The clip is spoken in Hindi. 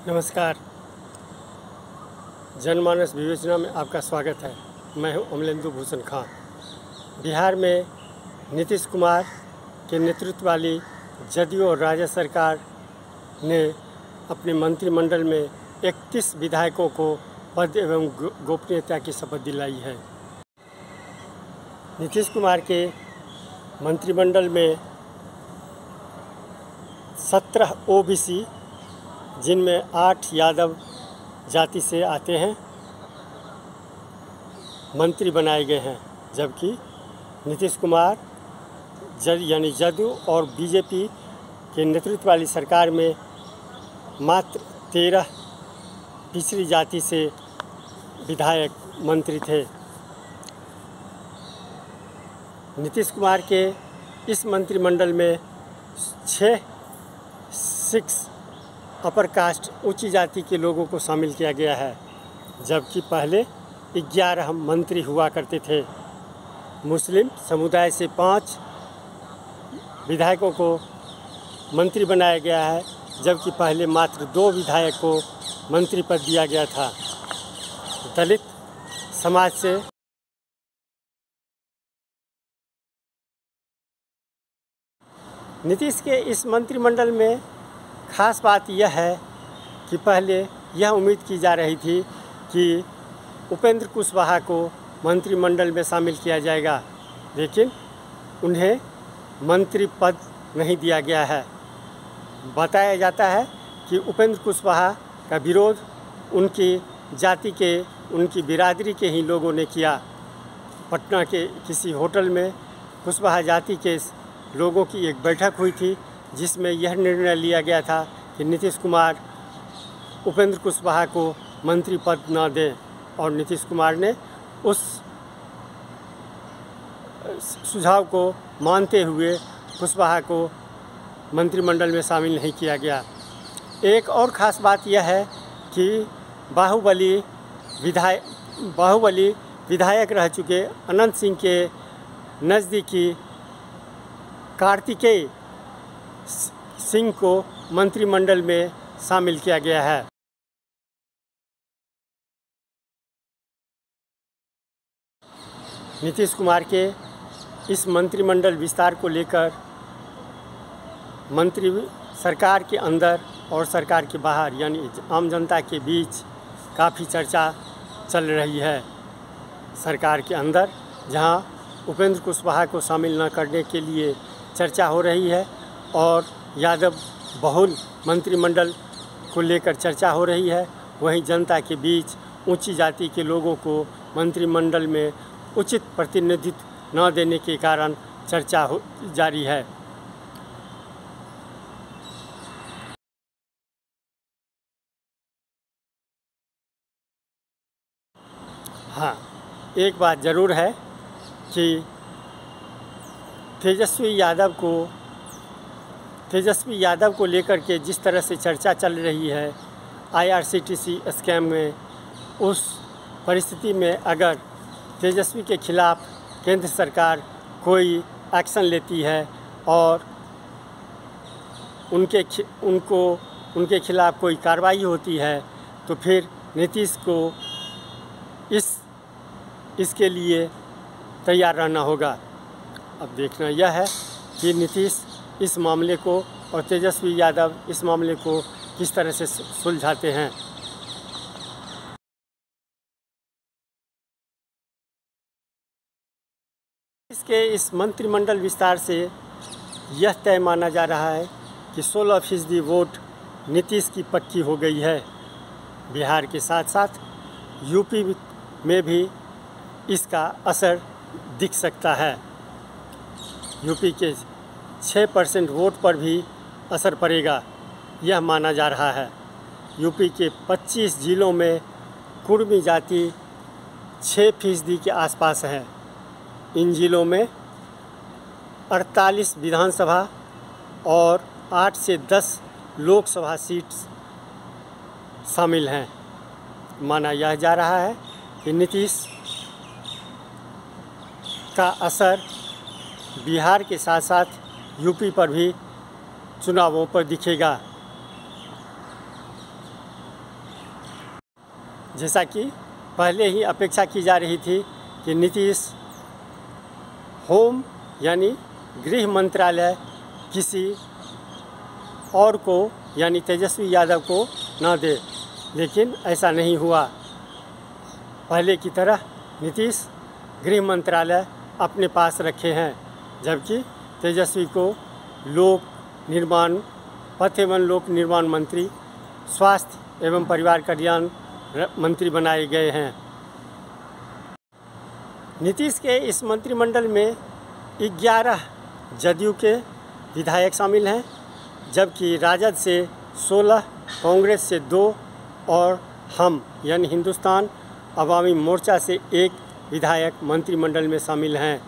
नमस्कार। जनमानस विवेचना में आपका स्वागत है। मैं हूं अमलेंदु भूषण खां। बिहार में नीतीश कुमार के नेतृत्व वाली जदयू और राज्य सरकार ने अपने मंत्रिमंडल में 31 विधायकों को पद एवं गोपनीयता की शपथ दिलाई है। नीतीश कुमार के मंत्रिमंडल में 17 ओबीसी, जिनमें 8 यादव जाति से आते हैं, मंत्री बनाए गए हैं, जबकि नीतीश कुमार यानी जदयू और बीजेपी के नेतृत्व वाली सरकार में मात्र 13 पिछड़ी जाति से विधायक मंत्री थे। नीतीश कुमार के इस मंत्रिमंडल में 6 अपर कास्ट ऊंची जाति के लोगों को शामिल किया गया है, जबकि पहले 11 मंत्री हुआ करते थे। मुस्लिम समुदाय से 5 विधायकों को मंत्री बनाया गया है, जबकि पहले मात्र 2 विधायक को मंत्री पद दिया गया था। दलित समाज से नीतीश के इस मंत्रिमंडल में खास बात यह है कि पहले यह उम्मीद की जा रही थी कि उपेंद्र कुशवाहा को मंत्रिमंडल में शामिल किया जाएगा, लेकिन उन्हें मंत्री पद नहीं दिया गया है। बताया जाता है कि उपेंद्र कुशवाहा का विरोध उनकी जाति के, उनकी बिरादरी के ही लोगों ने किया। पटना के किसी होटल में कुशवाहा जाति के लोगों की एक बैठक हुई थी, जिसमें यह निर्णय लिया गया था कि नीतीश कुमार उपेंद्र कुशवाहा को मंत्री पद न दें, और नीतीश कुमार ने उस सुझाव को मानते हुए कुशवाहा को मंत्रिमंडल में शामिल नहीं किया गया। एक और ख़ास बात यह है कि बाहुबली विधायक रह चुके अनंत सिंह के नज़दीकी कार्तिकेय सिंह को मंत्रिमंडल में शामिल किया गया है। नीतीश कुमार के इस मंत्रिमंडल विस्तार को लेकर मंत्री सरकार के अंदर और सरकार के बाहर यानी आम जनता के बीच काफ़ी चर्चा चल रही है। सरकार के अंदर जहां उपेंद्र कुशवाहा को शामिल न करने के लिए चर्चा हो रही है, और यादव बहुल मंत्रिमंडल को लेकर चर्चा हो रही है, वहीं जनता के बीच ऊंची जाति के लोगों को मंत्रिमंडल में उचित प्रतिनिधित्व न देने के कारण चर्चा जारी है। हाँ, एक बात ज़रूर है कि तेजस्वी यादव को लेकर के जिस तरह से चर्चा चल रही है IRCTC स्कैम में, उस परिस्थिति में अगर तेजस्वी के खिलाफ केंद्र सरकार कोई एक्शन लेती है और उनके खिलाफ कोई कार्रवाई होती है, तो फिर नीतीश को इसके लिए तैयार रहना होगा। अब देखना यह है कि नीतीश इस मामले को और तेजस्वी यादव इस मामले को किस तरह से सुलझाते हैं। इस मंत्रिमंडल विस्तार से यह तय माना जा रहा है कि 16% वोट नीतीश की पक्की हो गई है। बिहार के साथ साथ यूपी में भी इसका असर दिख सकता है। यूपी के 6% वोट पर भी असर पड़ेगा, यह माना जा रहा है। यूपी के 25 जिलों में कुर्मी जाति 6% के आसपास है। इन जिलों में 48 विधानसभा और 8 से 10 लोकसभा सीट शामिल हैं। माना यह जा रहा है कि नीतीश का असर बिहार के साथ साथ यूपी पर भी चुनावों पर दिखेगा। जैसा कि पहले ही अपेक्षा की जा रही थी कि नीतीश होम यानी गृह मंत्रालय किसी और को यानी तेजस्वी यादव को न दे, लेकिन ऐसा नहीं हुआ। पहले की तरह नीतीश गृह मंत्रालय अपने पास रखे हैं, जबकि तेजस्वी को लोक निर्माण, पथ एवं लोक निर्माण मंत्री, स्वास्थ्य एवं परिवार कल्याण मंत्री बनाए गए हैं। नीतीश के इस मंत्रिमंडल में 11 जदयू के विधायक शामिल हैं, जबकि राजद से 16, कांग्रेस से 2 और हम यानी हिंदुस्तान अवामी मोर्चा से 1 विधायक मंत्रिमंडल में शामिल हैं।